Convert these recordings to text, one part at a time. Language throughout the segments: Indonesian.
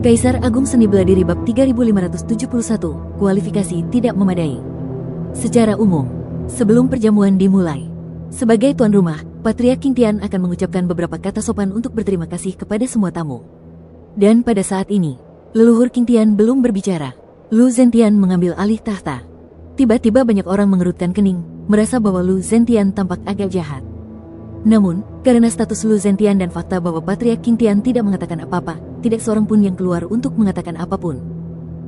Kaisar Agung Seni Bela Diri Bab 3571, Kualifikasi Tidak Memadai. Secara umum, sebelum perjamuan dimulai, sebagai tuan rumah, Patriark King Tian akan mengucapkan beberapa kata sopan untuk berterima kasih kepada semua tamu. Dan pada saat ini, leluhur King Tian belum berbicara. Lu Zentian mengambil alih tahta. Tiba-tiba banyak orang mengerutkan kening, merasa bahwa Lu Zentian tampak agak jahat. Namun, karena status Lu Zentian dan fakta bahwa Patriark King Tian tidak mengatakan apa-apa, tidak seorang pun yang keluar untuk mengatakan apapun.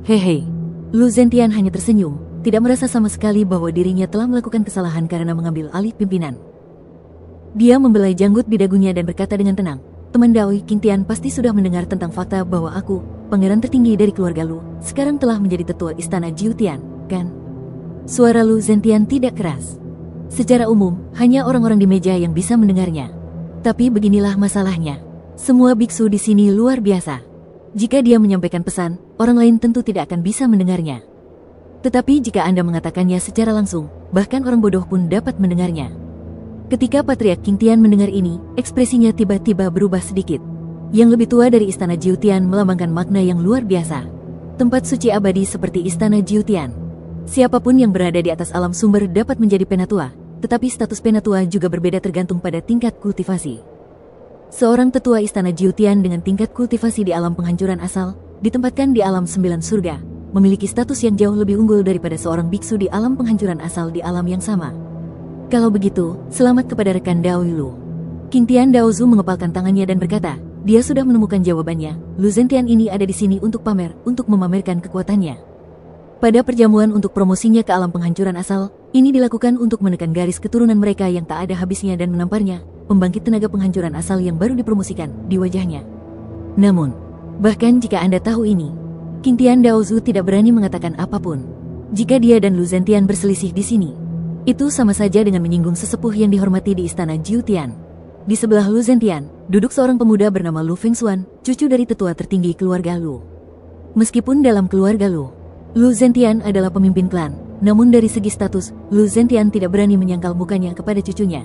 Hehe, Lu Zentian hanya tersenyum, tidak merasa sama sekali bahwa dirinya telah melakukan kesalahan karena mengambil alih pimpinan. Dia membelai janggut di dagunya dan berkata dengan tenang, "Teman Daoi, King Tian pasti sudah mendengar tentang fakta bahwa aku, pangeran tertinggi dari keluarga Lu, sekarang telah menjadi tetua istana Jiu Tian, kan?" Suara Lu Zentian tidak keras. Secara umum, hanya orang-orang di meja yang bisa mendengarnya. Tapi beginilah masalahnya. Semua biksu di sini luar biasa. Jika dia menyampaikan pesan, orang lain tentu tidak akan bisa mendengarnya. Tetapi jika Anda mengatakannya secara langsung, bahkan orang bodoh pun dapat mendengarnya. Ketika Patriark King Tian mendengar ini, ekspresinya tiba-tiba berubah sedikit. Yang lebih tua dari istana Jiu Tian melambangkan makna yang luar biasa. Tempat suci abadi seperti istana Jiu Tian. Siapapun yang berada di atas alam sumber dapat menjadi penatua, tetapi status penatua juga berbeda tergantung pada tingkat kultivasi. Seorang tetua istana Jiu Tian dengan tingkat kultivasi di alam penghancuran asal, ditempatkan di alam 9 surga, memiliki status yang jauh lebih unggul daripada seorang biksu di alam penghancuran asal di alam yang sama. Kalau begitu, selamat kepada rekan Daoi Lu. King Tian Daozu mengepalkan tangannya dan berkata, dia sudah menemukan jawabannya. Lu Zentian ini ada di sini untuk pamer, untuk memamerkan kekuatannya. Pada perjamuan untuk promosinya ke alam penghancuran asal, ini dilakukan untuk menekan garis keturunan mereka yang tak ada habisnya dan menamparnya, pembangkit tenaga penghancuran asal yang baru dipromosikan, di wajahnya. Namun, bahkan jika Anda tahu ini, King Tian Daozu tidak berani mengatakan apapun. Jika dia dan Lu Zentian berselisih di sini, itu sama saja dengan menyinggung sesepuh yang dihormati di istana Jiu Tian. Di sebelah Lu Zentian, duduk seorang pemuda bernama Lu Fengshuan, cucu dari tetua tertinggi keluarga Lu. Meskipun dalam keluarga Lu Zentian adalah pemimpin klan, namun dari segi status, Lu Zentian tidak berani menyangkal mukanya kepada cucunya.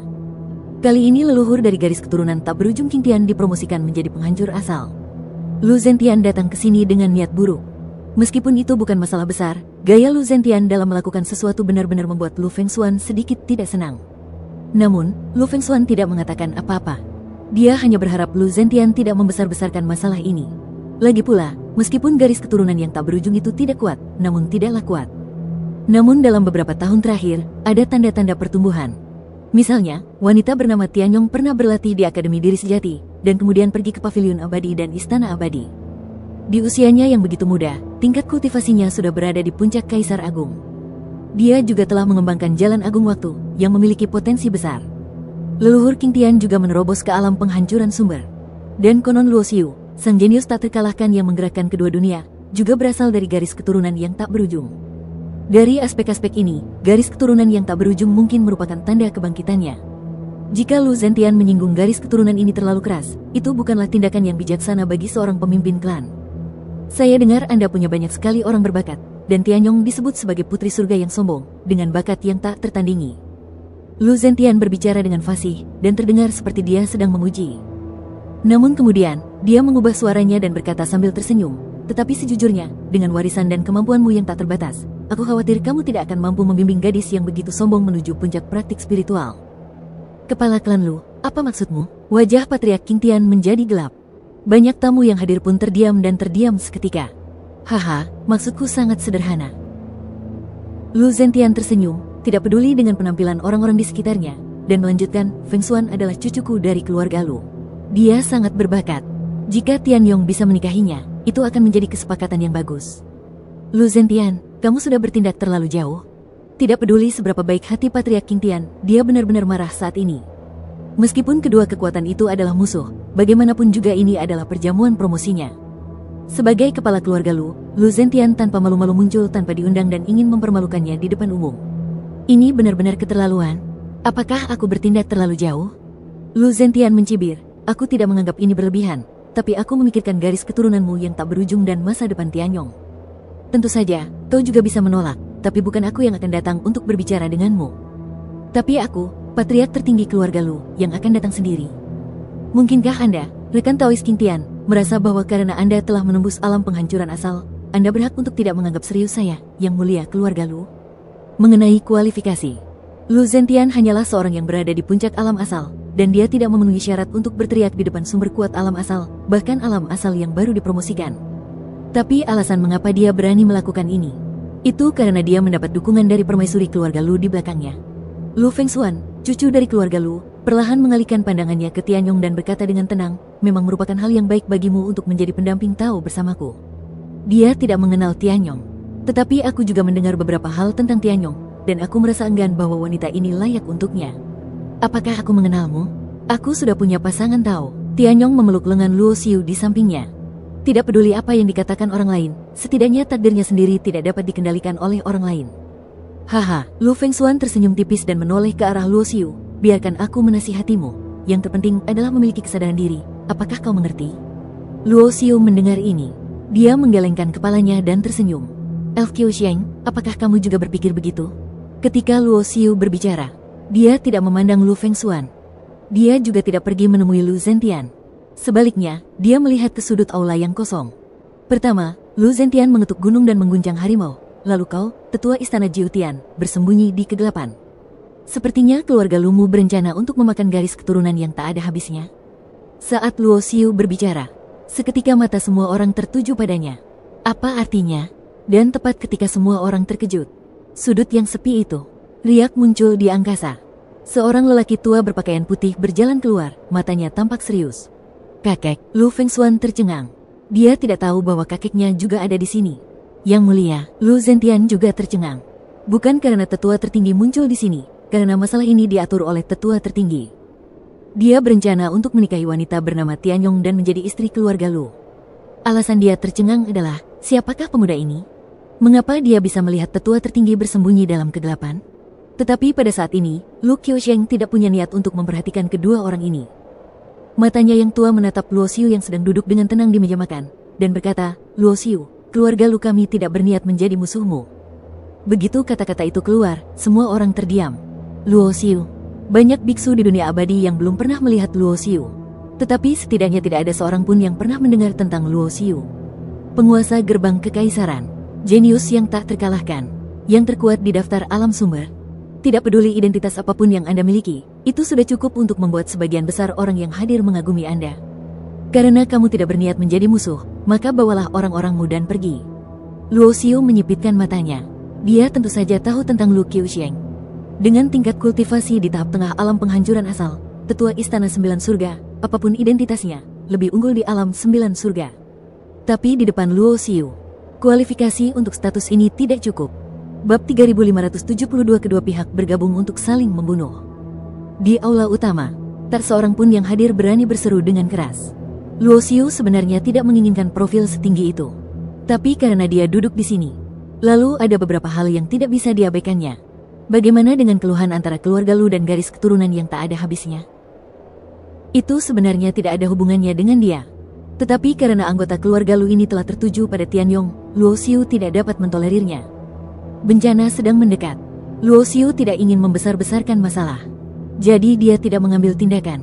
Kali ini leluhur dari garis keturunan tak berujung King Tian dipromosikan menjadi penghancur asal. Lu Zentian datang ke sini dengan niat buruk. Meskipun itu bukan masalah besar, gaya Lu Zentian dalam melakukan sesuatu benar-benar membuat Lu Fengshuan sedikit tidak senang. Namun, Lu Fengshuan tidak mengatakan apa-apa. Dia hanya berharap Lu Zentian tidak membesar-besarkan masalah ini. Lagi pula, meskipun garis keturunan yang tak berujung itu tidak kuat, namun tidaklah kuat. Namun dalam beberapa tahun terakhir, ada tanda-tanda pertumbuhan. Misalnya, wanita bernama Tianyong pernah berlatih di Akademi Diri Sejati, dan kemudian pergi ke Paviliun Abadi dan Istana Abadi. Di usianya yang begitu muda, tingkat kultivasinya sudah berada di puncak Kaisar Agung. Dia juga telah mengembangkan Jalan Agung Waktu, yang memiliki potensi besar. Leluhur King Tian juga menerobos ke alam penghancuran sumber. Dan konon Luo Xiu, sang jenius tak terkalahkan yang menggerakkan kedua dunia, juga berasal dari garis keturunan yang tak berujung. Dari aspek-aspek ini, garis keturunan yang tak berujung mungkin merupakan tanda kebangkitannya. Jika Lu Zentian menyinggung garis keturunan ini terlalu keras, itu bukanlah tindakan yang bijaksana bagi seorang pemimpin klan. Saya dengar Anda punya banyak sekali orang berbakat, dan Tianyong disebut sebagai putri surga yang sombong, dengan bakat yang tak tertandingi. Lu Zentian berbicara dengan fasih, dan terdengar seperti dia sedang memuji. Namun kemudian, dia mengubah suaranya dan berkata sambil tersenyum, "Tetapi sejujurnya, dengan warisan dan kemampuanmu yang tak terbatas, aku khawatir kamu tidak akan mampu membimbing gadis yang begitu sombong menuju puncak praktik spiritual." Kepala klan Lu, apa maksudmu? Wajah Patriark King Tian menjadi gelap. Banyak tamu yang hadir pun terdiam dan terdiam seketika. "Haha, maksudku sangat sederhana." Lu Zentian tersenyum, tidak peduli dengan penampilan orang-orang di sekitarnya, dan melanjutkan, "Fengshuan adalah cucuku dari keluarga Lu. Dia sangat berbakat. Jika Tianyong bisa menikahinya, itu akan menjadi kesepakatan yang bagus." "Lu Zentian, kamu sudah bertindak terlalu jauh." Tidak peduli seberapa baik hati Patriark King Tian, dia benar-benar marah saat ini. Meskipun kedua kekuatan itu adalah musuh, bagaimanapun juga ini adalah perjamuan promosinya. Sebagai kepala keluarga Lu Zentian tanpa malu-malu muncul tanpa diundang dan ingin mempermalukannya di depan umum. Ini benar-benar keterlaluan. Apakah aku bertindak terlalu jauh? Lu Zentian mencibir. "Aku tidak menganggap ini berlebihan, tapi aku memikirkan garis keturunanmu yang tak berujung dan masa depan Tianyong. Tentu saja, kau juga bisa menolak, tapi bukan aku yang akan datang untuk berbicara denganmu. Tapi aku, Patriark tertinggi keluarga Lu, yang akan datang sendiri. Mungkinkah Anda, rekan Taois King Tian, merasa bahwa karena Anda telah menembus alam penghancuran asal, Anda berhak untuk tidak menganggap serius saya, yang mulia keluarga Lu. Mengenai kualifikasi, Lu Zentian hanyalah seorang yang berada di puncak alam asal, dan dia tidak memenuhi syarat untuk berteriak di depan sumber kuat alam asal, bahkan alam asal yang baru dipromosikan. Tapi alasan mengapa dia berani melakukan ini, itu karena dia mendapat dukungan dari permaisuri keluarga Lu di belakangnya. Lu Fengshuan, cucu dari keluarga Lu, perlahan mengalihkan pandangannya ke Tianyong dan berkata dengan tenang, memang merupakan hal yang baik bagimu untuk menjadi pendamping Tao bersamaku. Dia tidak mengenal Tianyong, tetapi aku juga mendengar beberapa hal tentang Tianyong, dan aku merasa enggan bahwa wanita ini layak untuknya. Apakah aku mengenalmu? Aku sudah punya pasangan Tao. Tianyong memeluk lengan Luo Xiu di sampingnya. Tidak peduli apa yang dikatakan orang lain, setidaknya takdirnya sendiri tidak dapat dikendalikan oleh orang lain. Haha, Lu Fengshuan tersenyum tipis dan menoleh ke arah Luo Xiu. Biarkan aku menasihatimu. Yang terpenting adalah memiliki kesadaran diri. Apakah kau mengerti? Luo Xiu mendengar ini. Dia menggelengkan kepalanya dan tersenyum. Elf Qiuxiang, apakah kamu juga berpikir begitu? Ketika Luo Xiu berbicara, dia tidak memandang Lu Fengshuan. Dia juga tidak pergi menemui Lu Zentian. Sebaliknya, dia melihat ke sudut aula yang kosong. Pertama, Lu Zentian mengetuk gunung dan mengguncang harimau. Lalu kau, tetua istana Jiutian, bersembunyi di kegelapan. Sepertinya keluarga Lumu berencana untuk memakan garis keturunan yang tak ada habisnya. Saat Luo Xiu berbicara, seketika mata semua orang tertuju padanya. Apa artinya? Dan tepat ketika semua orang terkejut, sudut yang sepi itu, riak muncul di angkasa. Seorang lelaki tua berpakaian putih berjalan keluar, matanya tampak serius. Kakek, Lu Fengshuan tercengang. Dia tidak tahu bahwa kakeknya juga ada di sini. Yang mulia, Lu Zentian juga tercengang. Bukan karena tetua tertinggi muncul di sini, karena masalah ini diatur oleh tetua tertinggi. Dia berencana untuk menikahi wanita bernama Tianyong dan menjadi istri keluarga Lu. Alasan dia tercengang adalah, siapakah pemuda ini? Mengapa dia bisa melihat tetua tertinggi bersembunyi dalam kegelapan? Tetapi pada saat ini, Lu Qiuxiang tidak punya niat untuk memperhatikan kedua orang ini. Matanya yang tua menatap Luo Xiu yang sedang duduk dengan tenang di meja makan, dan berkata, Luo Xiu, keluarga Lu kami tidak berniat menjadi musuhmu. Begitu kata-kata itu keluar, semua orang terdiam. Luo Xiu. Banyak biksu di dunia abadi yang belum pernah melihat Luo Xiu. Tetapi setidaknya tidak ada seorang pun yang pernah mendengar tentang Luo Xiu. Penguasa gerbang kekaisaran, jenius yang tak terkalahkan, yang terkuat di daftar alam sumber. Tidak peduli identitas apapun yang Anda miliki, itu sudah cukup untuk membuat sebagian besar orang yang hadir mengagumi Anda. Karena kamu tidak berniat menjadi musuh, maka bawalah orang-orangmu dan pergi. Luo Xiu menyipitkan matanya. Dia tentu saja tahu tentang Lu Qiuxiang. Dengan tingkat kultivasi di tahap tengah alam penghancuran asal, tetua istana 9 surga, apapun identitasnya, lebih unggul di alam 9 surga. Tapi di depan Luo Xiu, kualifikasi untuk status ini tidak cukup. Bab 3572 kedua pihak bergabung untuk saling membunuh. Di aula utama, tak seorang pun yang hadir berani berseru dengan keras. Luo Xiu sebenarnya tidak menginginkan profil setinggi itu. Tapi karena dia duduk di sini, lalu ada beberapa hal yang tidak bisa diabaikannya. Bagaimana dengan keluhan antara keluarga Lu dan garis keturunan yang tak ada habisnya? Itu sebenarnya tidak ada hubungannya dengan dia. Tetapi karena anggota keluarga Lu ini telah tertuju pada Tianyong, Luo Xiu tidak dapat mentolerirnya. Bencana sedang mendekat. Luo Xiu tidak ingin membesar-besarkan masalah. Jadi dia tidak mengambil tindakan,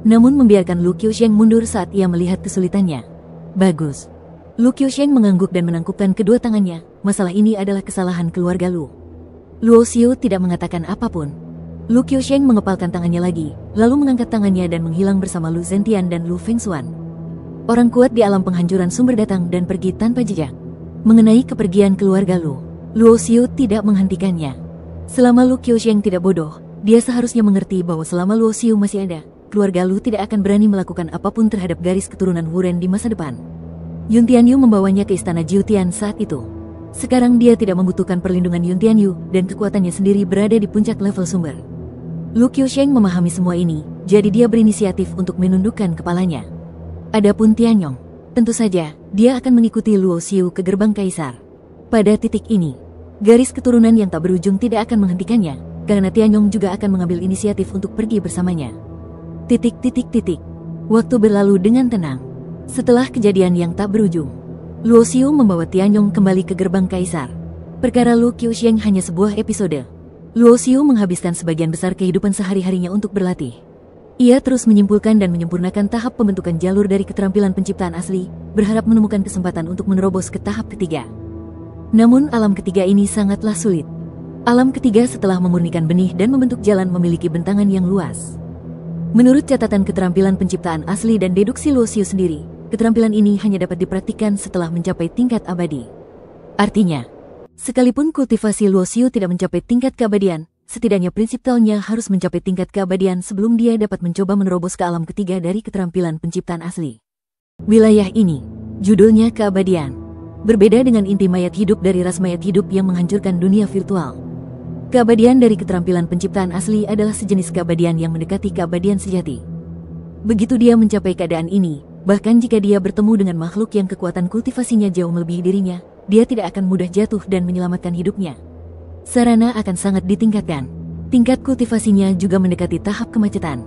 namun membiarkan Lu Qiuxiang mundur saat ia melihat kesulitannya. Bagus. Lu Qiuxiang mengangguk dan menangkupkan kedua tangannya. Masalah ini adalah kesalahan keluarga Lu. Luo Xiu tidak mengatakan apapun. Lu Qiuxiang mengepalkan tangannya lagi, lalu mengangkat tangannya dan menghilang bersama Lu Zentian dan Lu Fengshuan. Orang kuat di alam penghancuran sumber datang dan pergi tanpa jejak. Mengenai kepergian keluarga Lu, Luo Xiu tidak menghentikannya. Selama Lu Qiuxiang tidak bodoh, dia seharusnya mengerti bahwa selama Luo Xiu masih ada, keluarga Lu tidak akan berani melakukan apapun terhadap garis keturunan Wuren di masa depan. Yun Tianyu membawanya ke istana Jiutian saat itu. Sekarang dia tidak membutuhkan perlindungan Yun Tianyu dan kekuatannya sendiri berada di puncak level sumber. Lu Qiuxiang memahami semua ini, jadi dia berinisiatif untuk menundukkan kepalanya. Adapun Tianyong, tentu saja dia akan mengikuti Luo Xiu ke gerbang kaisar. Pada titik ini, garis keturunan yang tak berujung tidak akan menghentikannya, karena Tianyong juga akan mengambil inisiatif untuk pergi bersamanya. Waktu berlalu dengan tenang. Setelah kejadian yang tak berujung, Luo Xiu membawa Tianyong kembali ke gerbang kaisar. Perkara Lu Qiuxiang hanya sebuah episode. Luo Xiu menghabiskan sebagian besar kehidupan sehari-harinya untuk berlatih. Ia terus menyimpulkan dan menyempurnakan tahap pembentukan jalur dari keterampilan penciptaan asli, berharap menemukan kesempatan untuk menerobos ke tahap ketiga. Namun alam ketiga ini sangatlah sulit. Alam ketiga setelah memurnikan benih dan membentuk jalan memiliki bentangan yang luas. Menurut catatan keterampilan penciptaan asli dan deduksi Luoxiu sendiri, keterampilan ini hanya dapat dipraktikkan setelah mencapai tingkat abadi. Artinya, sekalipun kultivasi Luoxiu tidak mencapai tingkat keabadian, setidaknya prinsip Taonya harus mencapai tingkat keabadian sebelum dia dapat mencoba menerobos ke alam ketiga dari keterampilan penciptaan asli. Wilayah ini, judulnya keabadian. Berbeda dengan inti mayat hidup dari ras mayat hidup yang menghancurkan dunia virtual. Keabadian dari keterampilan penciptaan asli adalah sejenis keabadian yang mendekati keabadian sejati. Begitu dia mencapai keadaan ini, bahkan jika dia bertemu dengan makhluk yang kekuatan kultivasinya jauh melebihi dirinya, dia tidak akan mudah jatuh dan menyelamatkan hidupnya. Sarana akan sangat ditingkatkan. Tingkat kultivasinya juga mendekati tahap kemacetan.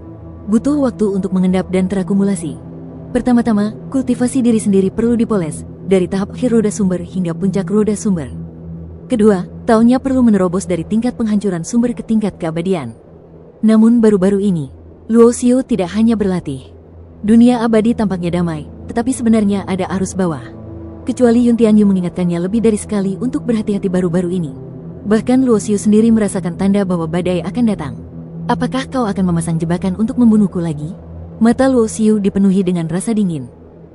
Butuh waktu untuk mengendap dan terakumulasi. Pertama-tama, kultivasi diri sendiri perlu dipoles, dari tahap akhir roda sumber hingga puncak roda sumber. Kedua, Taonya perlu menerobos dari tingkat penghancuran sumber ke tingkat keabadian. Namun baru-baru ini, Luoxiu tidak hanya berlatih. Dunia abadi tampaknya damai, tetapi sebenarnya ada arus bawah. Kecuali Yun Tianyu mengingatkannya lebih dari sekali untuk berhati-hati baru-baru ini. Bahkan Luoxiu sendiri merasakan tanda bahwa badai akan datang. Apakah kau akan memasang jebakan untuk membunuhku lagi? Mata Luoxiu dipenuhi dengan rasa dingin.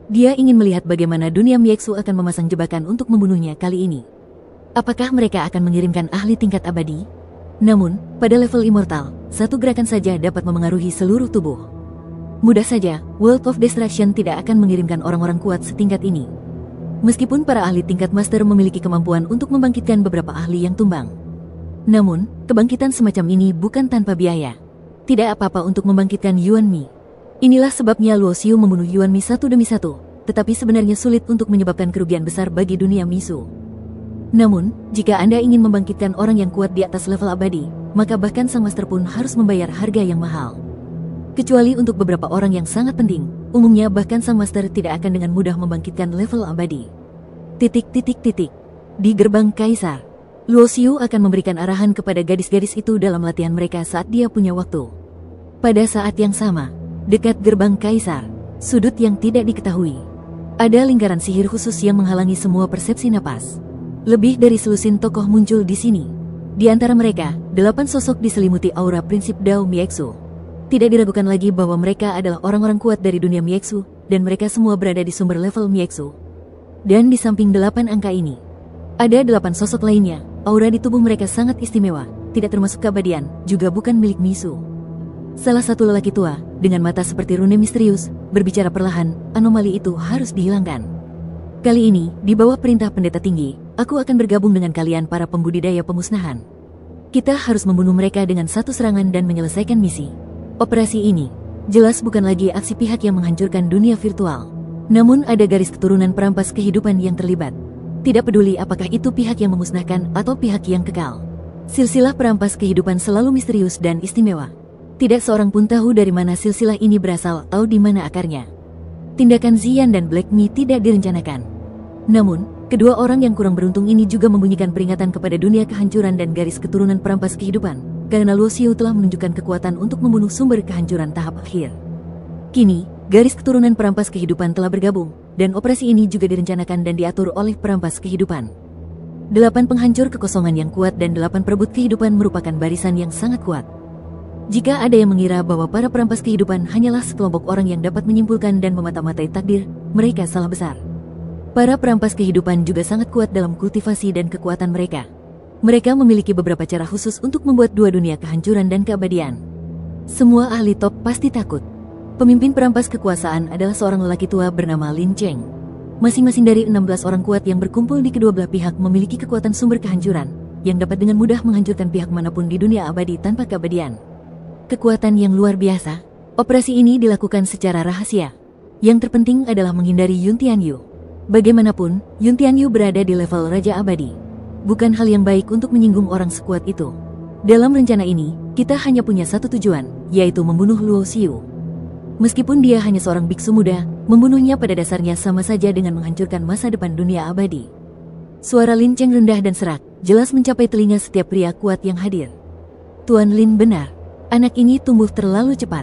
Dia ingin melihat bagaimana dunia Miexu akan memasang jebakan untuk membunuhnya kali ini. Apakah mereka akan mengirimkan ahli tingkat abadi? Namun, pada level immortal, satu gerakan saja dapat memengaruhi seluruh tubuh. Mudah saja, World of Destruction tidak akan mengirimkan orang-orang kuat setingkat ini. Meskipun para ahli tingkat master memiliki kemampuan untuk membangkitkan beberapa ahli yang tumbang. Namun, kebangkitan semacam ini bukan tanpa biaya. Tidak apa-apa untuk membangkitkan Yuan Mi. Inilah sebabnya Luoxiu membunuh Yuan Mi satu demi satu, tetapi sebenarnya sulit untuk menyebabkan kerugian besar bagi dunia Misu. Namun, jika Anda ingin membangkitkan orang yang kuat di atas level abadi, maka bahkan sang master pun harus membayar harga yang mahal. Kecuali untuk beberapa orang yang sangat penting, umumnya bahkan sang master tidak akan dengan mudah membangkitkan level abadi. Di gerbang Kaisar, Luoxiu akan memberikan arahan kepada gadis-gadis itu dalam latihan mereka saat dia punya waktu. Pada saat yang sama, dekat gerbang Kaisar, sudut yang tidak diketahui, ada lingkaran sihir khusus yang menghalangi semua persepsi napas. Lebih dari selusin tokoh muncul di sini. Di antara mereka, 8 sosok diselimuti aura prinsip Dao Miexu. Tidak diragukan lagi bahwa mereka adalah orang-orang kuat dari dunia Miexu, dan mereka semua berada di sumber level Miexu. Dan di samping 8 angka ini, ada 8 sosok lainnya. Aura di tubuh mereka sangat istimewa, tidak termasuk keabadian, juga bukan milik Misu. Salah satu lelaki tua, dengan mata seperti rune misterius, berbicara perlahan, anomali itu harus dihilangkan. Kali ini, di bawah perintah pendeta tinggi, aku akan bergabung dengan kalian para pembudidaya pemusnahan. Kita harus membunuh mereka dengan satu serangan dan menyelesaikan misi. Operasi ini, jelas bukan lagi aksi pihak yang menghancurkan dunia virtual. Namun ada garis keturunan perampas kehidupan yang terlibat. Tidak peduli apakah itu pihak yang memusnahkan atau pihak yang kekal. Silsilah perampas kehidupan selalu misterius dan istimewa. Tidak seorang pun tahu dari mana silsilah ini berasal atau di mana akarnya. Tindakan Ziyan dan Black Mi tidak direncanakan. Namun, kedua orang yang kurang beruntung ini juga membunyikan peringatan kepada dunia kehancuran dan garis keturunan perampas kehidupan, karena Luoxiu telah menunjukkan kekuatan untuk membunuh sumber kehancuran tahap akhir. Kini, garis keturunan perampas kehidupan telah bergabung, dan operasi ini juga direncanakan dan diatur oleh perampas kehidupan. 8 penghancur kekosongan yang kuat dan 8 perebut kehidupan merupakan barisan yang sangat kuat. Jika ada yang mengira bahwa para perampas kehidupan hanyalah sekelompok orang yang dapat menyimpulkan dan memata-matai takdir, mereka salah besar. Para perampas kehidupan juga sangat kuat dalam kultivasi dan kekuatan mereka. Mereka memiliki beberapa cara khusus untuk membuat dua dunia kehancuran dan keabadian. Semua ahli top pasti takut. Pemimpin perampas kekuasaan adalah seorang lelaki tua bernama Lin Cheng. Masing-masing dari 16 orang kuat yang berkumpul di kedua belah pihak memiliki kekuatan sumber kehancuran, yang dapat dengan mudah menghancurkan pihak manapun di dunia abadi tanpa keabadian. Kekuatan yang luar biasa. Operasi ini dilakukan secara rahasia. Yang terpenting adalah menghindari Yun Tianyu. Bagaimanapun, Yun Tianyu berada di level Raja Abadi. Bukan hal yang baik untuk menyinggung orang sekuat itu. Dalam rencana ini, kita hanya punya satu tujuan, yaitu membunuh Luoxiu. Meskipun dia hanya seorang biksu muda, membunuhnya pada dasarnya sama saja dengan menghancurkan masa depan dunia abadi. Suara Lin Cheng rendah dan serak, jelas mencapai telinga setiap pria kuat yang hadir. Tuan Lin benar. Anak ini tumbuh terlalu cepat.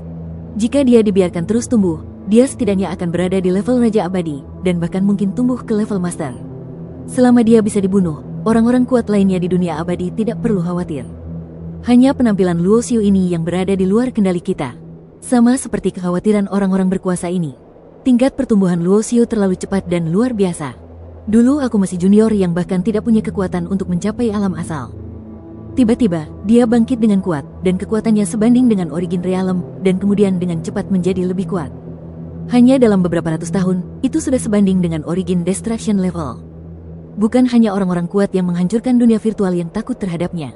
Jika dia dibiarkan terus tumbuh, dia setidaknya akan berada di level Raja Abadi, dan bahkan mungkin tumbuh ke level Master. Selama dia bisa dibunuh, orang-orang kuat lainnya di dunia abadi tidak perlu khawatir. Hanya penampilan Luo Xiu ini yang berada di luar kendali kita. Sama seperti kekhawatiran orang-orang berkuasa ini. Tingkat pertumbuhan Luo Xiu terlalu cepat dan luar biasa. Dulu aku masih junior yang bahkan tidak punya kekuatan untuk mencapai alam asal. Tiba-tiba, dia bangkit dengan kuat, dan kekuatannya sebanding dengan Origin Realm, dan kemudian dengan cepat menjadi lebih kuat. Hanya dalam beberapa ratus tahun, itu sudah sebanding dengan Origin Destruction Level. Bukan hanya orang-orang kuat yang menghancurkan dunia virtual yang takut terhadapnya.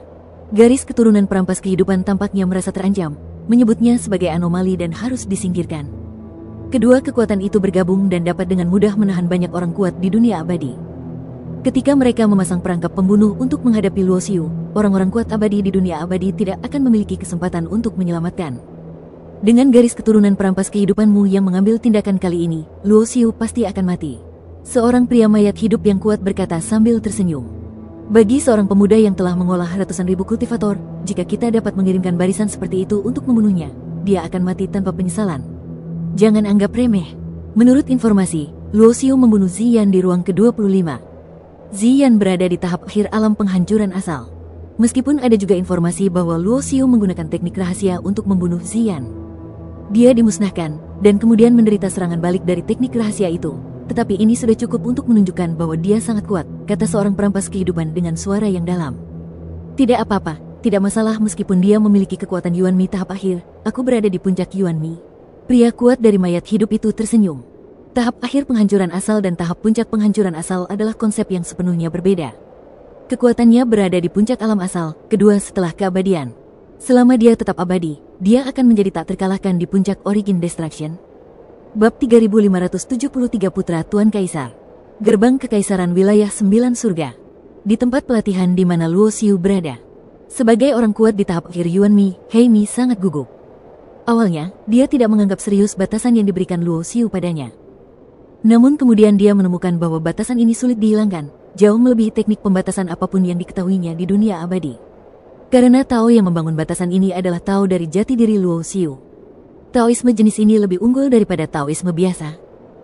Garis keturunan perampas kehidupan tampaknya merasa terancam, menyebutnya sebagai anomali dan harus disingkirkan. Kedua kekuatan itu bergabung dan dapat dengan mudah menahan banyak orang kuat di dunia abadi. Ketika mereka memasang perangkap pembunuh untuk menghadapi Luo Xiu, orang-orang kuat abadi di dunia abadi tidak akan memiliki kesempatan untuk menyelamatkan. Dengan garis keturunan perampas kehidupanmu yang mengambil tindakan kali ini, Luo Xiu pasti akan mati. Seorang pria mayat hidup yang kuat berkata sambil tersenyum. Bagi seorang pemuda yang telah mengolah ratusan ribu kultivator, jika kita dapat mengirimkan barisan seperti itu untuk membunuhnya, dia akan mati tanpa penyesalan. Jangan anggap remeh. Menurut informasi, Luo Xiu membunuh Ziyan di ruang ke-25. Ziyan berada di tahap akhir alam penghancuran asal. Meskipun ada juga informasi bahwa Luo Xiu menggunakan teknik rahasia untuk membunuh Ziyan. Dia dimusnahkan, dan kemudian menderita serangan balik dari teknik rahasia itu. Tetapi ini sudah cukup untuk menunjukkan bahwa dia sangat kuat, kata seorang perampas kehidupan dengan suara yang dalam. Tidak apa-apa, tidak masalah meskipun dia memiliki kekuatan Yuan Mi tahap akhir, aku berada di puncak Yuan Mi. Pria kuat dari mayat hidup itu tersenyum. Tahap akhir penghancuran asal dan tahap puncak penghancuran asal adalah konsep yang sepenuhnya berbeda. Kekuatannya berada di puncak alam asal, kedua setelah keabadian. Selama dia tetap abadi, dia akan menjadi tak terkalahkan di puncak Origin Destruction. Bab 3573 Putra Tuan Kaisar. Gerbang Kekaisaran Wilayah 9 Surga. Di tempat pelatihan di mana Luo Xiu berada. Sebagai orang kuat di tahap akhir Yuan Mi, Hei Mi sangat gugup. Awalnya, dia tidak menganggap serius batasan yang diberikan Luo Xiu padanya. Namun kemudian dia menemukan bahwa batasan ini sulit dihilangkan, jauh melebihi teknik pembatasan apapun yang diketahuinya di dunia abadi. Karena Tao yang membangun batasan ini adalah Tao dari jati diri Luo Xiu. Taoisme jenis ini lebih unggul daripada Taoisme biasa.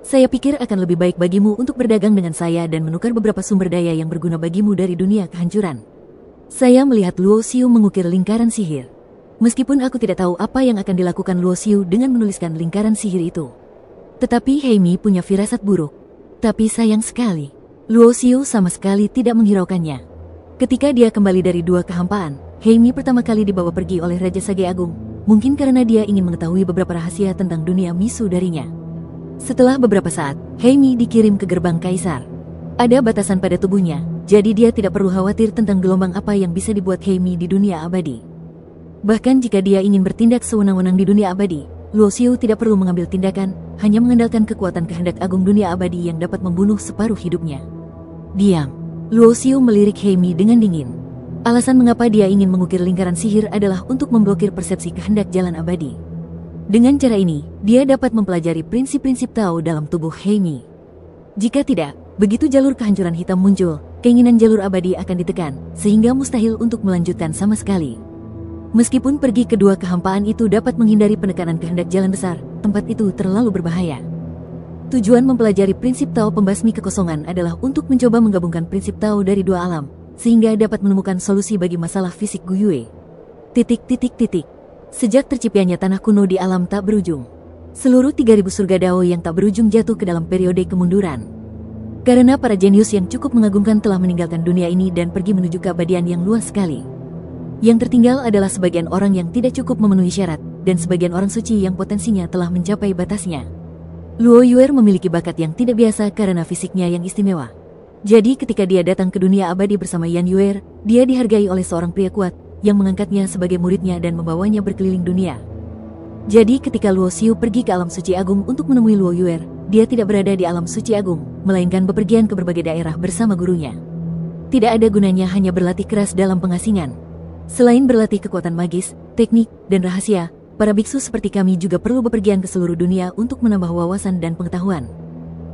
Saya pikir akan lebih baik bagimu untuk berdagang dengan saya dan menukar beberapa sumber daya yang berguna bagimu dari dunia kehancuran. Saya melihat Luo Xiu mengukir lingkaran sihir. Meskipun aku tidak tahu apa yang akan dilakukan Luo Xiu dengan menuliskan lingkaran sihir itu. Tetapi Hei Mi punya firasat buruk. Tapi sayang sekali, Luo Xiu sama sekali tidak menghiraukannya. Ketika dia kembali dari dua kehampaan, Hei Mi pertama kali dibawa pergi oleh Raja Sage Agung, mungkin karena dia ingin mengetahui beberapa rahasia tentang dunia Misu darinya. Setelah beberapa saat, Hei Mi dikirim ke gerbang kaisar. Ada batasan pada tubuhnya, jadi dia tidak perlu khawatir tentang gelombang apa yang bisa dibuat Hei Mi di dunia abadi. Bahkan jika dia ingin bertindak sewenang-wenang di dunia abadi, Luo Xiu tidak perlu mengambil tindakan, hanya mengandalkan kekuatan kehendak agung dunia abadi yang dapat membunuh separuh hidupnya. Diam. Luo Xiu melirik Hei Mi dengan dingin. Alasan mengapa dia ingin mengukir lingkaran sihir adalah untuk memblokir persepsi kehendak jalan abadi. Dengan cara ini, dia dapat mempelajari prinsip-prinsip Tao dalam tubuh Hei Mi. Jika tidak, begitu jalur kehancuran hitam muncul, keinginan jalur abadi akan ditekan, sehingga mustahil untuk melanjutkan sama sekali. Meskipun pergi kedua kehampaan itu dapat menghindari penekanan kehendak jalan besar, tempat itu terlalu berbahaya. Tujuan mempelajari prinsip Tao pembasmi kekosongan adalah untuk mencoba menggabungkan prinsip Tao dari dua alam, sehingga dapat menemukan solusi bagi masalah fisik Guyue. Sejak terciptanya tanah kuno di alam tak berujung, seluruh 3000 surga Dao yang tak berujung jatuh ke dalam periode kemunduran. Karena para jenius yang cukup mengagumkan telah meninggalkan dunia ini dan pergi menuju keabadian yang luas sekali. Yang tertinggal adalah sebagian orang yang tidak cukup memenuhi syarat, dan sebagian orang suci yang potensinya telah mencapai batasnya. Luo Yuer memiliki bakat yang tidak biasa karena fisiknya yang istimewa. Jadi ketika dia datang ke dunia abadi bersama Yan Yuer, dia dihargai oleh seorang pria kuat, yang mengangkatnya sebagai muridnya dan membawanya berkeliling dunia. Jadi ketika Luo Xiu pergi ke alam suci agung untuk menemui Luo Yuer, dia tidak berada di alam suci agung, melainkan bepergian ke berbagai daerah bersama gurunya. Tidak ada gunanya hanya berlatih keras dalam pengasingan. Selain berlatih kekuatan magis, teknik, dan rahasia, para biksu seperti kami juga perlu bepergian ke seluruh dunia untuk menambah wawasan dan pengetahuan.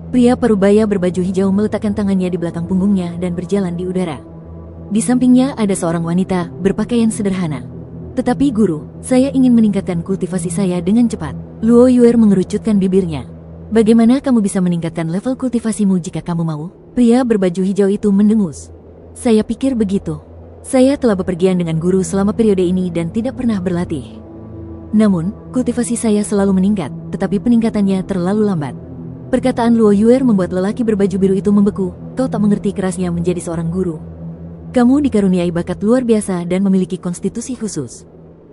Pria parubaya berbaju hijau meletakkan tangannya di belakang punggungnya dan berjalan di udara. Di sampingnya ada seorang wanita berpakaian sederhana. Tetapi guru, saya ingin meningkatkan kultivasi saya dengan cepat. Luo Yuer mengerucutkan bibirnya. Bagaimana kamu bisa meningkatkan level kultivasimu jika kamu mau? Pria berbaju hijau itu mendengus. Saya pikir begitu. Saya telah bepergian dengan guru selama periode ini dan tidak pernah berlatih. Namun, kultivasi saya selalu meningkat, tetapi peningkatannya terlalu lambat. Perkataan Luo Yuer membuat lelaki berbaju biru itu membeku. Kau tak mengerti kerasnya menjadi seorang guru. Kamu dikaruniai bakat luar biasa dan memiliki konstitusi khusus.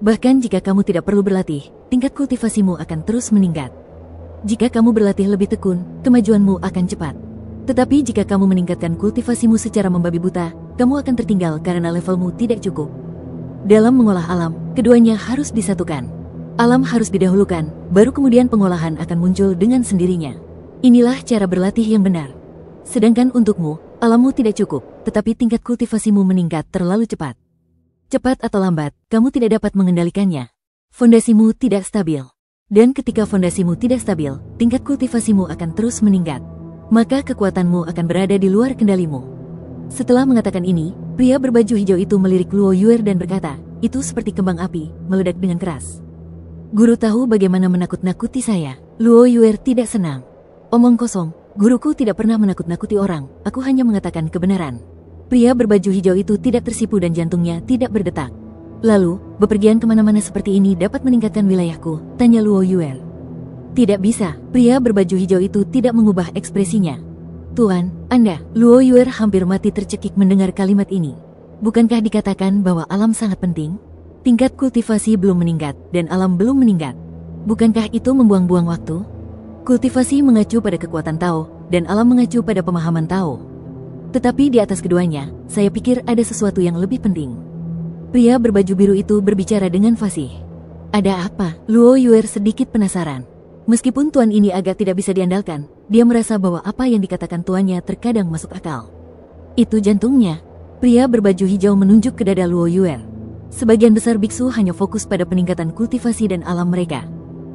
Bahkan jika kamu tidak perlu berlatih, tingkat kultivasimu akan terus meningkat. Jika kamu berlatih lebih tekun, kemajuanmu akan cepat. Tetapi jika kamu meningkatkan kultivasimu secara membabi buta, kamu akan tertinggal karena levelmu tidak cukup. Dalam mengolah alam, keduanya harus disatukan. Alam harus didahulukan, baru kemudian pengolahan akan muncul dengan sendirinya. Inilah cara berlatih yang benar. Sedangkan untukmu, alammu tidak cukup, tetapi tingkat kultivasimu meningkat terlalu cepat. Cepat atau lambat, kamu tidak dapat mengendalikannya. Fondasimu tidak stabil. Dan ketika fondasimu tidak stabil, tingkat kultivasimu akan terus meningkat. Maka kekuatanmu akan berada di luar kendalimu. Setelah mengatakan ini, pria berbaju hijau itu melirik Luo Yuer dan berkata, itu seperti kembang api, meledak dengan keras. Guru tahu bagaimana menakut-nakuti saya. Luo Yuer tidak senang. Omong kosong, guruku tidak pernah menakut-nakuti orang, aku hanya mengatakan kebenaran. Pria berbaju hijau itu tidak tersipu dan jantungnya tidak berdetak. Lalu, bepergian kemana-mana seperti ini dapat meningkatkan wilayahku, tanya Luo Yuer. Tidak bisa, pria berbaju hijau itu tidak mengubah ekspresinya. Tuan, Anda, Luo Yuer hampir mati tercekik mendengar kalimat ini. Bukankah dikatakan bahwa alam sangat penting? Tingkat kultivasi belum meningkat, dan alam belum meningkat. Bukankah itu membuang-buang waktu? Kultivasi mengacu pada kekuatan Tao, dan alam mengacu pada pemahaman Tao. Tetapi di atas keduanya, saya pikir ada sesuatu yang lebih penting. Pria berbaju biru itu berbicara dengan fasih. Ada apa? Luo Yuer sedikit penasaran. Meskipun tuan ini agak tidak bisa diandalkan, dia merasa bahwa apa yang dikatakan tuannya terkadang masuk akal. Itu jantungnya. Pria berbaju hijau menunjuk ke dada Luo Yuer. Sebagian besar biksu hanya fokus pada peningkatan kultivasi dan alam mereka.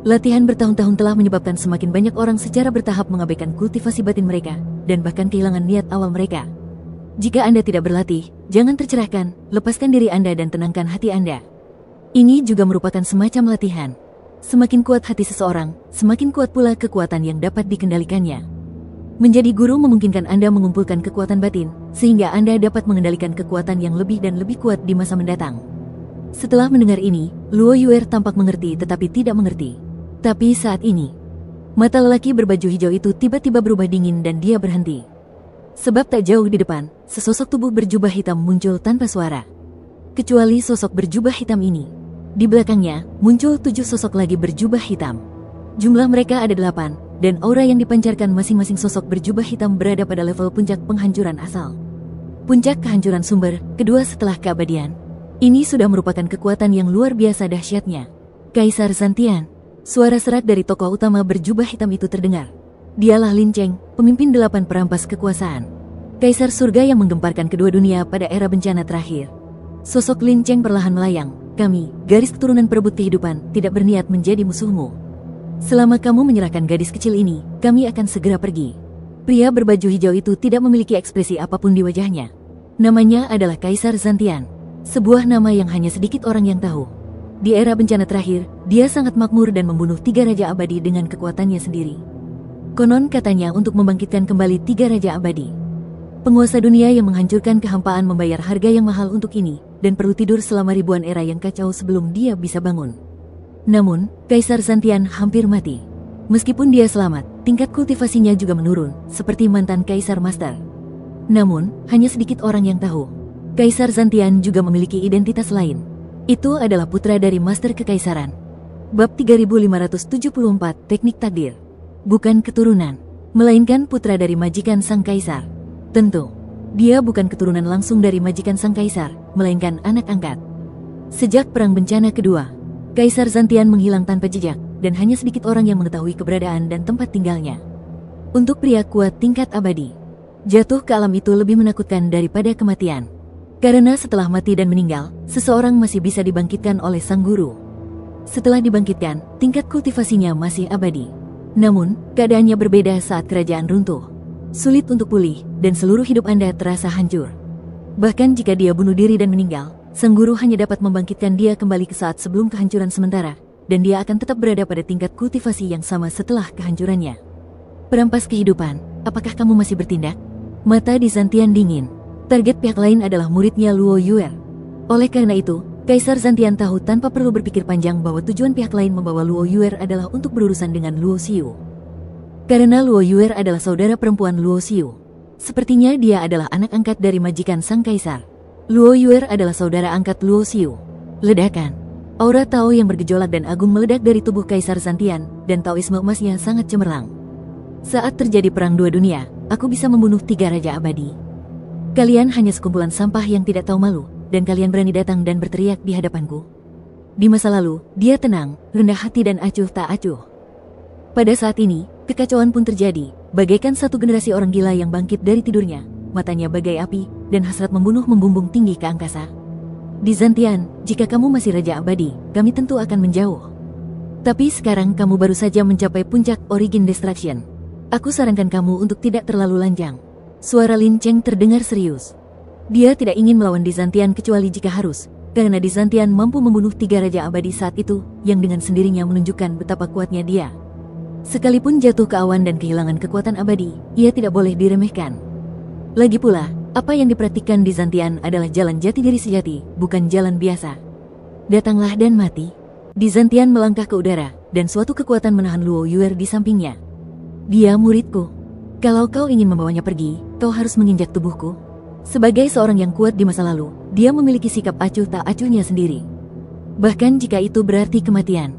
Latihan bertahun-tahun telah menyebabkan semakin banyak orang secara bertahap mengabaikan kultivasi batin mereka, dan bahkan kehilangan niat awal mereka. Jika Anda tidak berlatih, jangan tercerahkan, lepaskan diri Anda dan tenangkan hati Anda. Ini juga merupakan semacam latihan. Semakin kuat hati seseorang, semakin kuat pula kekuatan yang dapat dikendalikannya. Menjadi guru memungkinkan Anda mengumpulkan kekuatan batin, sehingga Anda dapat mengendalikan kekuatan yang lebih dan lebih kuat di masa mendatang. Setelah mendengar ini, Luo Yuer tampak mengerti tetapi tidak mengerti. Tapi saat ini, mata lelaki berbaju hijau itu tiba-tiba berubah dingin dan dia berhenti. Sebab tak jauh di depan, sesosok tubuh berjubah hitam muncul tanpa suara. Kecuali sosok berjubah hitam ini. Di belakangnya, muncul 7 sosok lagi berjubah hitam. Jumlah mereka ada 8, dan aura yang dipancarkan masing-masing sosok berjubah hitam berada pada level puncak penghancuran asal. Puncak kehancuran sumber, kedua setelah keabadian. Ini sudah merupakan kekuatan yang luar biasa dahsyatnya. Kaisar Zantian. Suara serak dari tokoh utama berjubah hitam itu terdengar. Dialah Lin Cheng, pemimpin 8 perampas kekuasaan. Kaisar surga yang menggemparkan kedua dunia pada era bencana terakhir. Sosok Lin Cheng perlahan melayang. Kami, garis keturunan perebut kehidupan, tidak berniat menjadi musuhmu. Selama kamu menyerahkan gadis kecil ini, kami akan segera pergi. Pria berbaju hijau itu tidak memiliki ekspresi apapun di wajahnya. Namanya adalah Kaisar Zantian. Sebuah nama yang hanya sedikit orang yang tahu. Di era bencana terakhir, dia sangat makmur dan membunuh 3 raja abadi dengan kekuatannya sendiri. Konon katanya untuk membangkitkan kembali 3 raja abadi. Penguasa dunia yang menghancurkan kehampaan membayar harga yang mahal untuk ini, dan perlu tidur selama ribuan era yang kacau sebelum dia bisa bangun. Namun, Kaisar Zantian hampir mati. Meskipun dia selamat, tingkat kultivasinya juga menurun, seperti mantan Kaisar Master. Namun, hanya sedikit orang yang tahu. Kaisar Zantian juga memiliki identitas lain. Itu adalah putra dari Master Kekaisaran. Bab 3574, Teknik Takdir. Bukan keturunan, melainkan putra dari majikan sang kaisar. Tentu, dia bukan keturunan langsung dari majikan sang kaisar, melainkan anak angkat. Sejak Perang Bencana Kedua, Kaisar Zantian menghilang tanpa jejak, dan hanya sedikit orang yang mengetahui keberadaan dan tempat tinggalnya. Untuk pria kuat tingkat abadi, jatuh ke alam itu lebih menakutkan daripada kematian. Karena setelah mati dan meninggal, seseorang masih bisa dibangkitkan oleh sang guru. Setelah dibangkitkan, tingkat kultivasinya masih abadi. Namun, keadaannya berbeda saat kerajaan runtuh. Sulit untuk pulih, dan seluruh hidup Anda terasa hancur. Bahkan jika dia bunuh diri dan meninggal, sang guru hanya dapat membangkitkan dia kembali ke saat sebelum kehancuran sementara, dan dia akan tetap berada pada tingkat kultivasi yang sama setelah kehancurannya. Perampas kehidupan, apakah kamu masih bertindak? Mata Di Zantian dingin. Target pihak lain adalah muridnya Luo Yuer. Oleh karena itu, Kaisar Zantian tahu tanpa perlu berpikir panjang bahwa tujuan pihak lain membawa Luo Yuer adalah untuk berurusan dengan Luo Xiu. Karena Luo Yuer adalah saudara perempuan Luo Xiu. Sepertinya dia adalah anak angkat dari majikan sang kaisar. Luo Yuer adalah saudara angkat Luo Xiu. Ledakan. Aura Tao yang bergejolak dan agung meledak dari tubuh Kaisar Zantian, dan Taoisme emasnya sangat cemerlang. Saat terjadi perang dua dunia, aku bisa membunuh 3 raja abadi. Kalian hanya sekumpulan sampah yang tidak tahu malu, dan kalian berani datang dan berteriak di hadapanku. Di masa lalu, dia tenang, rendah hati dan acuh tak acuh. Pada saat ini, kekacauan pun terjadi, bagaikan satu generasi orang gila yang bangkit dari tidurnya, matanya bagai api, dan hasrat membunuh membumbung tinggi ke angkasa. Di Zantian, jika kamu masih Raja Abadi, kami tentu akan menjauh. Tapi sekarang kamu baru saja mencapai puncak Origin Destruction. Aku sarankan kamu untuk tidak terlalu lanjang. Suara Lin Cheng terdengar serius. Dia tidak ingin melawan Di Zantian kecuali jika harus, karena Di Zantian mampu membunuh 3 raja abadi saat itu, yang dengan sendirinya menunjukkan betapa kuatnya dia. Sekalipun jatuh ke awan dan kehilangan kekuatan abadi, ia tidak boleh diremehkan. Lagi pula, apa yang diperhatikan Di Zantian adalah jalan jati diri sejati, bukan jalan biasa. Datanglah dan mati. Di Zantian melangkah ke udara, dan suatu kekuatan menahan Luo Yuer di sampingnya. Dia muridku. Kalau kau ingin membawanya pergi, kau harus menginjak tubuhku. Sebagai seorang yang kuat di masa lalu, dia memiliki sikap acuh tak acuhnya sendiri. Bahkan jika itu berarti kematian,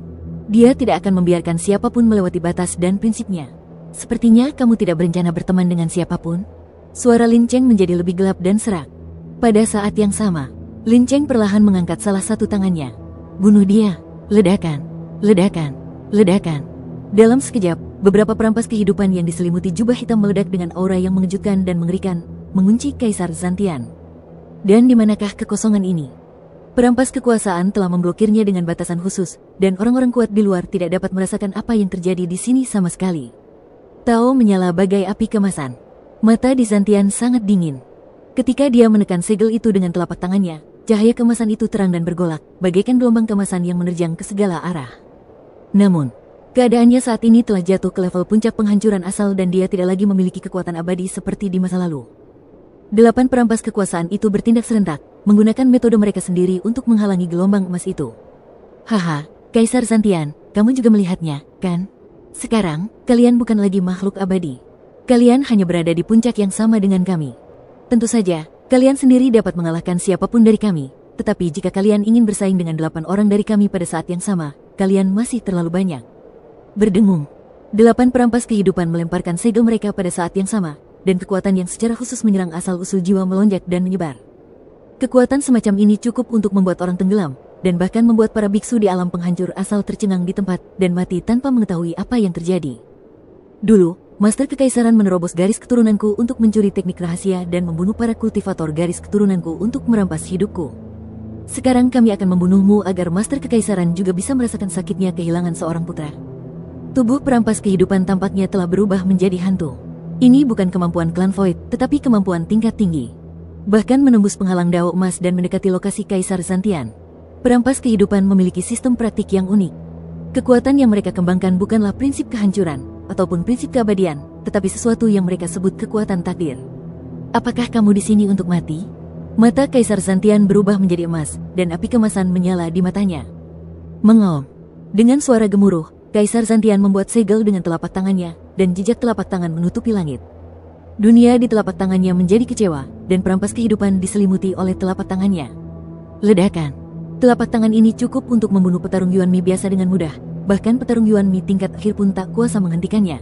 dia tidak akan membiarkan siapapun melewati batas dan prinsipnya. Sepertinya kamu tidak berencana berteman dengan siapapun. Suara Lin Cheng menjadi lebih gelap dan serak. Pada saat yang sama, Lin Cheng perlahan mengangkat salah satu tangannya. Bunuh dia. Ledakan. Ledakan. Ledakan. Dalam sekejap, beberapa perampas kehidupan yang diselimuti jubah hitam meledak dengan aura yang mengejutkan dan mengerikan, mengunci Kaisar Zantian. Dan di manakah kekosongan ini? Perampas kekuasaan telah memblokirnya dengan batasan khusus, dan orang-orang kuat di luar tidak dapat merasakan apa yang terjadi di sini sama sekali. Tao menyala bagai api kemasan. Mata Di Zantian sangat dingin. Ketika dia menekan segel itu dengan telapak tangannya, cahaya kemasan itu terang dan bergolak, bagaikan gelombang kemasan yang menerjang ke segala arah. Namun, keadaannya saat ini telah jatuh ke level puncak penghancuran asal dan dia tidak lagi memiliki kekuatan abadi seperti di masa lalu. 8 perampas kekuasaan itu bertindak serentak, menggunakan metode mereka sendiri untuk menghalangi gelombang emas itu. Haha, Kaisar Zantian, kamu juga melihatnya, kan? Sekarang, kalian bukan lagi makhluk abadi. Kalian hanya berada di puncak yang sama dengan kami. Tentu saja, kalian sendiri dapat mengalahkan siapapun dari kami, tetapi jika kalian ingin bersaing dengan 8 orang dari kami pada saat yang sama, kalian masih terlalu banyak. Berdengung. 8 perampas kehidupan melemparkan segel mereka pada saat yang sama, dan kekuatan yang secara khusus menyerang asal-usul jiwa melonjak dan menyebar. Kekuatan semacam ini cukup untuk membuat orang tenggelam, dan bahkan membuat para biksu di alam penghancur asal tercengang di tempat, dan mati tanpa mengetahui apa yang terjadi. Dulu, Master Kekaisaran menerobos garis keturunanku untuk mencuri teknik rahasia dan membunuh para kultivator garis keturunanku untuk merampas hidupku. Sekarang kami akan membunuhmu agar Master Kekaisaran juga bisa merasakan sakitnya kehilangan seorang putra. Tubuh perampas kehidupan tampaknya telah berubah menjadi hantu. Ini bukan kemampuan klan Void, tetapi kemampuan tingkat tinggi. Bahkan menembus penghalang dao emas dan mendekati lokasi Kaisar Zantian. Perampas kehidupan memiliki sistem praktik yang unik. Kekuatan yang mereka kembangkan bukanlah prinsip kehancuran, ataupun prinsip keabadian, tetapi sesuatu yang mereka sebut kekuatan takdir. Apakah kamu di sini untuk mati? Mata Kaisar Zantian berubah menjadi emas, dan api kemasan menyala di matanya. Mengaum. Dengan suara gemuruh, Kaisar Zantian membuat segel dengan telapak tangannya, dan jejak telapak tangan menutupi langit. Dunia di telapak tangannya menjadi kecewa, dan perampas kehidupan diselimuti oleh telapak tangannya. Ledakan. Telapak tangan ini cukup untuk membunuh petarung Yuanmi biasa dengan mudah, bahkan petarung Yuanmi tingkat akhir pun tak kuasa menghentikannya.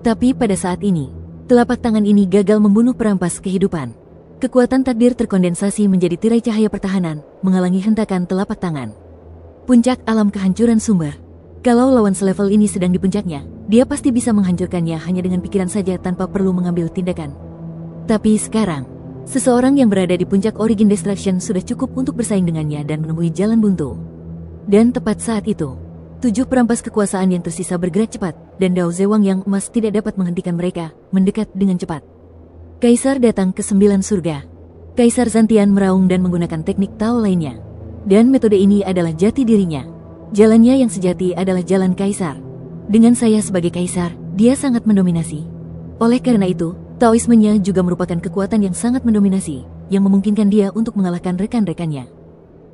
Tapi pada saat ini, telapak tangan ini gagal membunuh perampas kehidupan. Kekuatan takdir terkondensasi menjadi tirai cahaya pertahanan, menghalangi hentakan telapak tangan. Puncak alam kehancuran sumber. Kalau lawan selevel ini sedang di puncaknya, dia pasti bisa menghancurkannya hanya dengan pikiran saja tanpa perlu mengambil tindakan. Tapi sekarang, seseorang yang berada di puncak Origin Destruction sudah cukup untuk bersaing dengannya dan menemui jalan buntu. Dan tepat saat itu, 7 perampas kekuasaan yang tersisa bergerak cepat, dan Dao Zewang yang emas tidak dapat menghentikan mereka, mendekat dengan cepat. Kaisar datang ke 9 surga. Kaisar Zantian meraung dan menggunakan teknik Tao lainnya. Dan metode ini adalah jati dirinya. Jalannya yang sejati adalah jalan kaisar. Dengan saya sebagai kaisar, dia sangat mendominasi. Oleh karena itu, Taoismenya juga merupakan kekuatan yang sangat mendominasi, yang memungkinkan dia untuk mengalahkan rekan-rekannya.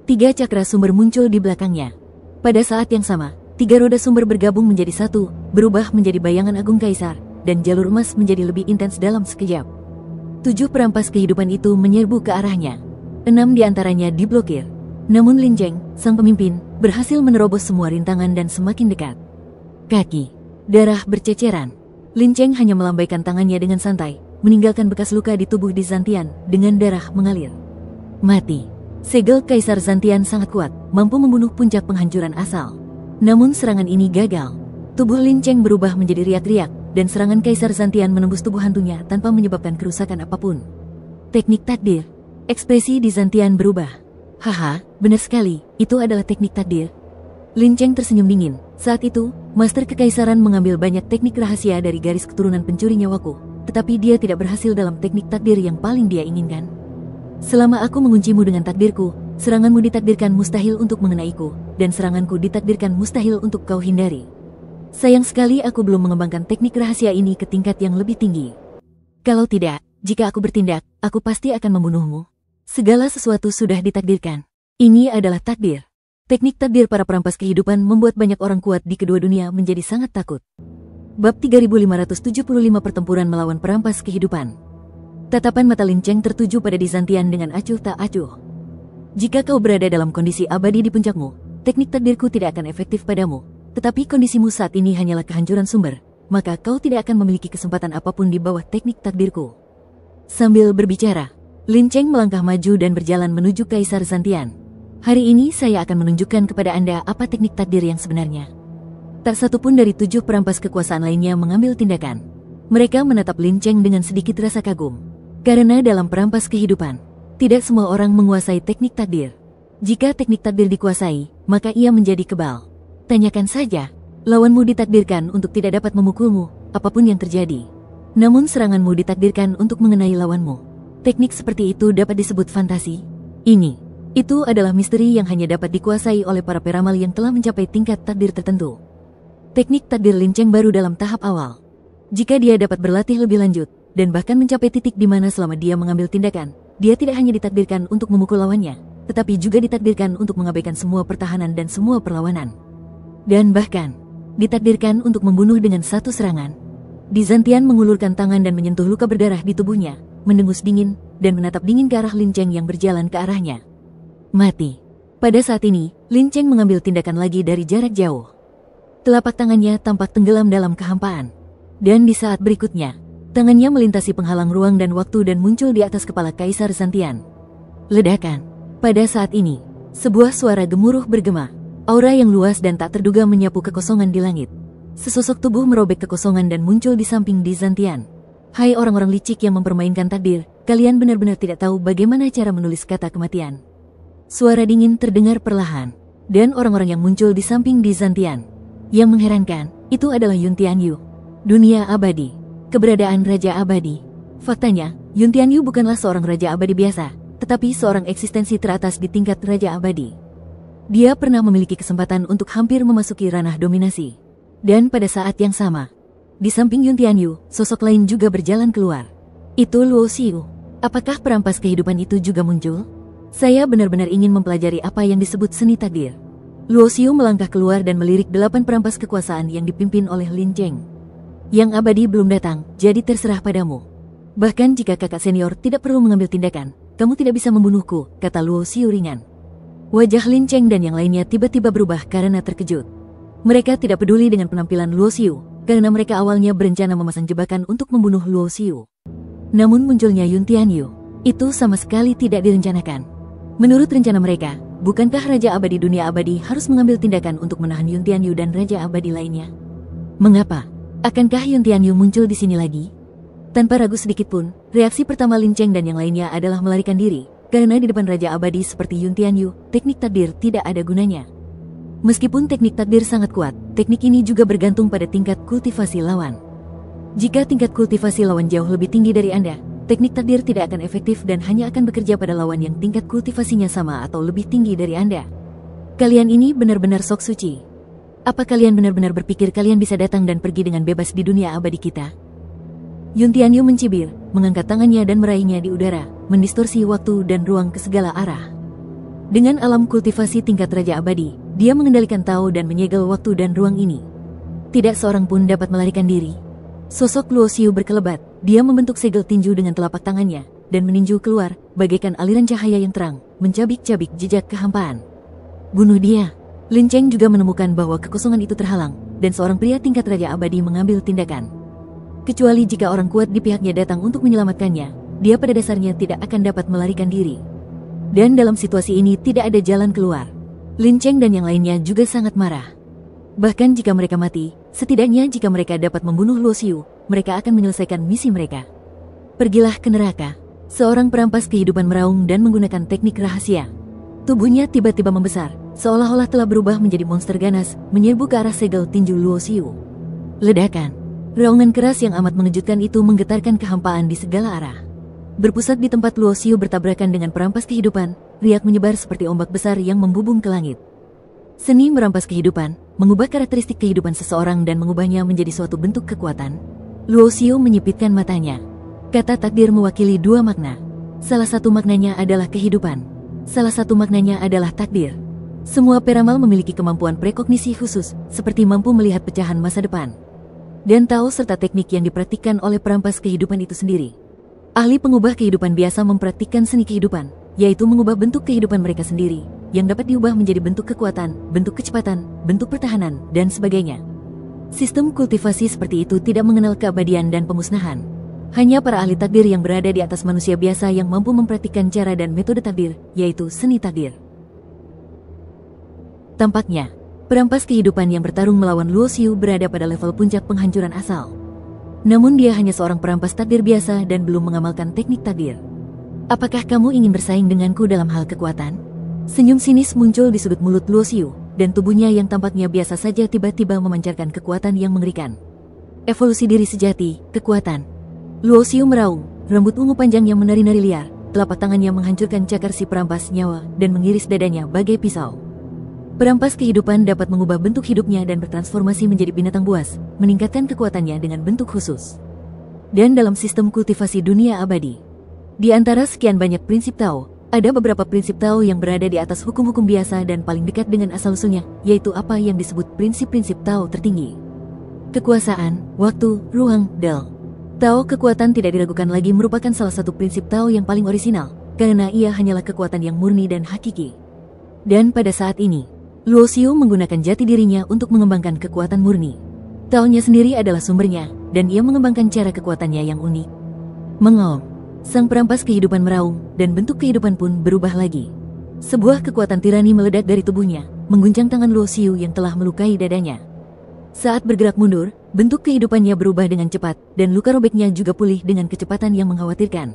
3 cakra sumber muncul di belakangnya. Pada saat yang sama, 3 roda sumber bergabung menjadi satu, berubah menjadi bayangan agung kaisar, dan jalur emas menjadi lebih intens dalam sekejap. 7 perampas kehidupan itu menyerbu ke arahnya. 6 diantaranya diblokir. Namun Lin Cheng, sang pemimpin, berhasil menerobos semua rintangan dan semakin dekat. Kaki, darah berceceran. Lin Cheng hanya melambaikan tangannya dengan santai, meninggalkan bekas luka di tubuh Di Zantian dengan darah mengalir. Mati. Segel Kaisar Zantian sangat kuat, mampu membunuh puncak penghancuran asal. Namun serangan ini gagal. Tubuh Lin Cheng berubah menjadi riak-riak, dan serangan Kaisar Zantian menembus tubuh hantunya tanpa menyebabkan kerusakan apapun. Teknik takdir. Ekspresi Di Zantian berubah. Haha, benar sekali, itu adalah teknik takdir. Lin Cheng tersenyum dingin. Saat itu, Master Kekaisaran mengambil banyak teknik rahasia dari garis keturunan pencuri nyawaku, tetapi dia tidak berhasil dalam teknik takdir yang paling dia inginkan. Selama aku menguncimu dengan takdirku, seranganmu ditakdirkan mustahil untuk mengenaiku, dan seranganku ditakdirkan mustahil untuk kau hindari. Sayang sekali aku belum mengembangkan teknik rahasia ini ke tingkat yang lebih tinggi. Kalau tidak, jika aku bertindak, aku pasti akan membunuhmu. Segala sesuatu sudah ditakdirkan. Ini adalah takdir. Teknik takdir para perampas kehidupan membuat banyak orang kuat di kedua dunia menjadi sangat takut. Bab 3575 Pertempuran melawan perampas kehidupan. Tatapan mata Lin Cheng tertuju pada Di Zantian dengan acuh tak acuh. Jika kau berada dalam kondisi abadi di puncakmu, teknik takdirku tidak akan efektif padamu. Tetapi kondisimu saat ini hanyalah kehancuran sumber, maka kau tidak akan memiliki kesempatan apapun di bawah teknik takdirku. Sambil berbicara, Lin Cheng melangkah maju dan berjalan menuju Kaisar Zantian. Hari ini saya akan menunjukkan kepada Anda apa teknik takdir yang sebenarnya. Tak satu pun dari 7 perampas kekuasaan lainnya mengambil tindakan. Mereka menatap Lin Cheng dengan sedikit rasa kagum. Karena dalam perampas kehidupan, tidak semua orang menguasai teknik takdir. Jika teknik takdir dikuasai, maka ia menjadi kebal. Tanyakan saja, lawanmu ditakdirkan untuk tidak dapat memukulmu, apapun yang terjadi. Namun seranganmu ditakdirkan untuk mengenai lawanmu. Teknik seperti itu dapat disebut fantasi. Itu adalah misteri yang hanya dapat dikuasai oleh para peramal yang telah mencapai tingkat takdir tertentu. Teknik takdir Lin Cheng baru dalam tahap awal. Jika dia dapat berlatih lebih lanjut, dan bahkan mencapai titik di mana selama dia mengambil tindakan, dia tidak hanya ditakdirkan untuk memukul lawannya, tetapi juga ditakdirkan untuk mengabaikan semua pertahanan dan semua perlawanan. Dan bahkan, ditakdirkan untuk membunuh dengan satu serangan. Di Zantian mengulurkan tangan dan menyentuh luka berdarah di tubuhnya, mendengus dingin, dan menatap dingin ke arah Lin Cheng yang berjalan ke arahnya. Mati. Pada saat ini, Lin Cheng mengambil tindakan lagi dari jarak jauh. Telapak tangannya tampak tenggelam dalam kehampaan. Dan di saat berikutnya, tangannya melintasi penghalang ruang dan waktu dan muncul di atas kepala Kaisar Zantian. Ledakan. Pada saat ini, sebuah suara gemuruh bergema. Aura yang luas dan tak terduga menyapu kekosongan di langit. Sesosok tubuh merobek kekosongan dan muncul di samping Di Zantian. Hai orang-orang licik yang mempermainkan takdir, kalian benar-benar tidak tahu bagaimana cara menulis kata kematian. Suara dingin terdengar perlahan, dan orang-orang yang muncul di samping Di Zantian. Yang mengherankan, itu adalah Yun Tianyu. Dunia abadi. Keberadaan Raja Abadi. Faktanya, Yun Tianyu bukanlah seorang Raja Abadi biasa, tetapi seorang eksistensi teratas di tingkat Raja Abadi. Dia pernah memiliki kesempatan untuk hampir memasuki ranah dominasi. Dan pada saat yang sama, di samping Yun Tianyu, sosok lain juga berjalan keluar. Itu Luo Xiu. Apakah perampas kehidupan itu juga muncul? Saya benar-benar ingin mempelajari apa yang disebut seni takdir. Luo Xiu melangkah keluar dan melirik 8 perampas kekuasaan yang dipimpin oleh Lin Cheng. Yang abadi belum datang, jadi terserah padamu. Bahkan jika kakak senior tidak perlu mengambil tindakan, kamu tidak bisa membunuhku, kata Luo Xiu ringan. Wajah Lin Cheng dan yang lainnya tiba-tiba berubah karena terkejut. Mereka tidak peduli dengan penampilan Luo Xiu, karena mereka awalnya berencana memasang jebakan untuk membunuh Luo Xiu. Namun munculnya Yun Tianyu, itu sama sekali tidak direncanakan. Menurut rencana mereka, bukankah Raja Abadi Dunia Abadi harus mengambil tindakan untuk menahan Yun Tianyu dan Raja Abadi lainnya? Mengapa? Akankah Yun Tianyu muncul di sini lagi? Tanpa ragu sedikit pun, reaksi pertama Lin Cheng dan yang lainnya adalah melarikan diri, karena di depan Raja Abadi seperti Yun Tianyu, teknik takdir tidak ada gunanya. Meskipun teknik takdir sangat kuat, teknik ini juga bergantung pada tingkat kultivasi lawan. Jika tingkat kultivasi lawan jauh lebih tinggi dari Anda, teknik takdir tidak akan efektif dan hanya akan bekerja pada lawan yang tingkat kultivasinya sama atau lebih tinggi dari Anda. Kalian ini benar-benar sok suci. Apa kalian benar-benar berpikir kalian bisa datang dan pergi dengan bebas di dunia abadi kita? Yun Tianyu mencibir, mengangkat tangannya dan meraihnya di udara, mendistorsi waktu dan ruang ke segala arah. Dengan alam kultivasi tingkat Raja Abadi, dia mengendalikan Tao dan menyegel waktu dan ruang ini. Tidak seorang pun dapat melarikan diri. Sosok Luo Xiu berkelebat, dia membentuk segel tinju dengan telapak tangannya, dan meninju keluar, bagaikan aliran cahaya yang terang, mencabik-cabik jejak kehampaan. Bunuh dia. Lin Cheng juga menemukan bahwa kekosongan itu terhalang, dan seorang pria tingkat Raja Abadi mengambil tindakan. Kecuali jika orang kuat di pihaknya datang untuk menyelamatkannya, dia pada dasarnya tidak akan dapat melarikan diri. Dan dalam situasi ini tidak ada jalan keluar. Lin Cheng dan yang lainnya juga sangat marah. Bahkan jika mereka mati, setidaknya jika mereka dapat membunuh Luo Xiu, mereka akan menyelesaikan misi mereka. Pergilah ke neraka. Seorang perampas kehidupan meraung dan menggunakan teknik rahasia. Tubuhnya tiba-tiba membesar, seolah-olah telah berubah menjadi monster ganas, menyerbu ke arah segel tinju Luo Xiu. Ledakan. Raungan keras yang amat mengejutkan itu menggetarkan kehampaan di segala arah. Berpusat di tempat Luo Xiu bertabrakan dengan perampas kehidupan, riak menyebar seperti ombak besar yang membubung ke langit. Seni merampas kehidupan, mengubah karakteristik kehidupan seseorang dan mengubahnya menjadi suatu bentuk kekuatan. Luo Xiu menyipitkan matanya. Kata takdir mewakili dua makna. Salah satu maknanya adalah kehidupan. Salah satu maknanya adalah takdir. Semua peramal memiliki kemampuan prekognisi khusus, seperti mampu melihat pecahan masa depan. Dan tahu serta teknik yang dipraktikkan oleh perampas kehidupan itu sendiri. Ahli pengubah kehidupan biasa mempraktikkan seni kehidupan, yaitu mengubah bentuk kehidupan mereka sendiri, yang dapat diubah menjadi bentuk kekuatan, bentuk kecepatan, bentuk pertahanan, dan sebagainya. Sistem kultivasi seperti itu tidak mengenal keabadian dan pemusnahan. Hanya para ahli takdir yang berada di atas manusia biasa yang mampu mempraktikkan cara dan metode takdir, yaitu seni takdir. Tampaknya, perampas kehidupan yang bertarung melawan Luo Xiu berada pada level puncak penghancuran asal. Namun dia hanya seorang perampas takdir biasa dan belum mengamalkan teknik takdir. Apakah kamu ingin bersaing denganku dalam hal kekuatan? Senyum sinis muncul di sudut mulut Luo Xiu, dan tubuhnya yang tampaknya biasa saja tiba-tiba memancarkan kekuatan yang mengerikan. Evolusi diri sejati, kekuatan. Luo Xiu meraung, rambut ungu panjang yang menari-nari liar, telapak tangannya menghancurkan cakar si perampas nyawa dan mengiris dadanya bagai pisau. Perampas kehidupan dapat mengubah bentuk hidupnya dan bertransformasi menjadi binatang buas, meningkatkan kekuatannya dengan bentuk khusus. Dan dalam sistem kultivasi dunia abadi, di antara sekian banyak prinsip Tao, ada beberapa prinsip Tao yang berada di atas hukum-hukum biasa dan paling dekat dengan asal-usulnya, yaitu apa yang disebut prinsip-prinsip Tao tertinggi. Kekuasaan, waktu, ruang, Dao. Tao kekuatan tidak diragukan lagi merupakan salah satu prinsip Tao yang paling orisinal, karena ia hanyalah kekuatan yang murni dan hakiki. Dan pada saat ini, Luo Xiu menggunakan jati dirinya untuk mengembangkan kekuatan murni. Tao-nya sendiri adalah sumbernya, dan ia mengembangkan cara kekuatannya yang unik. Mengaum, sang perampas kehidupan meraung, dan bentuk kehidupan pun berubah lagi. Sebuah kekuatan tirani meledak dari tubuhnya, mengguncang tangan Luo Xiu yang telah melukai dadanya. Saat bergerak mundur, bentuk kehidupannya berubah dengan cepat, dan luka robeknya juga pulih dengan kecepatan yang mengkhawatirkan.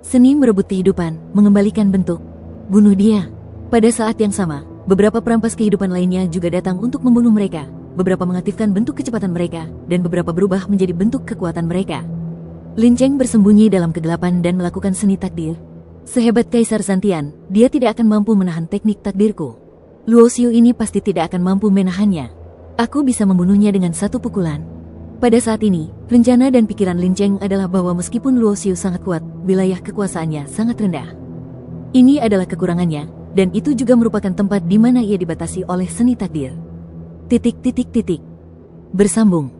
Seni merebut kehidupan, mengembalikan bentuk. Bunuh dia. Pada saat yang sama, beberapa perampas kehidupan lainnya juga datang untuk membunuh mereka. Beberapa mengaktifkan bentuk kecepatan mereka, dan beberapa berubah menjadi bentuk kekuatan mereka. Lin Cheng bersembunyi dalam kegelapan dan melakukan seni takdir. Sehebat Kaisar Santian, dia tidak akan mampu menahan teknik takdirku. Luo Xiu ini pasti tidak akan mampu menahannya. Aku bisa membunuhnya dengan satu pukulan. Pada saat ini, rencana dan pikiran Lin Cheng adalah bahwa meskipun Luo Xiu sangat kuat, wilayah kekuasaannya sangat rendah. Ini adalah kekurangannya, dan itu juga merupakan tempat di mana ia dibatasi oleh seni takdir. Bersambung.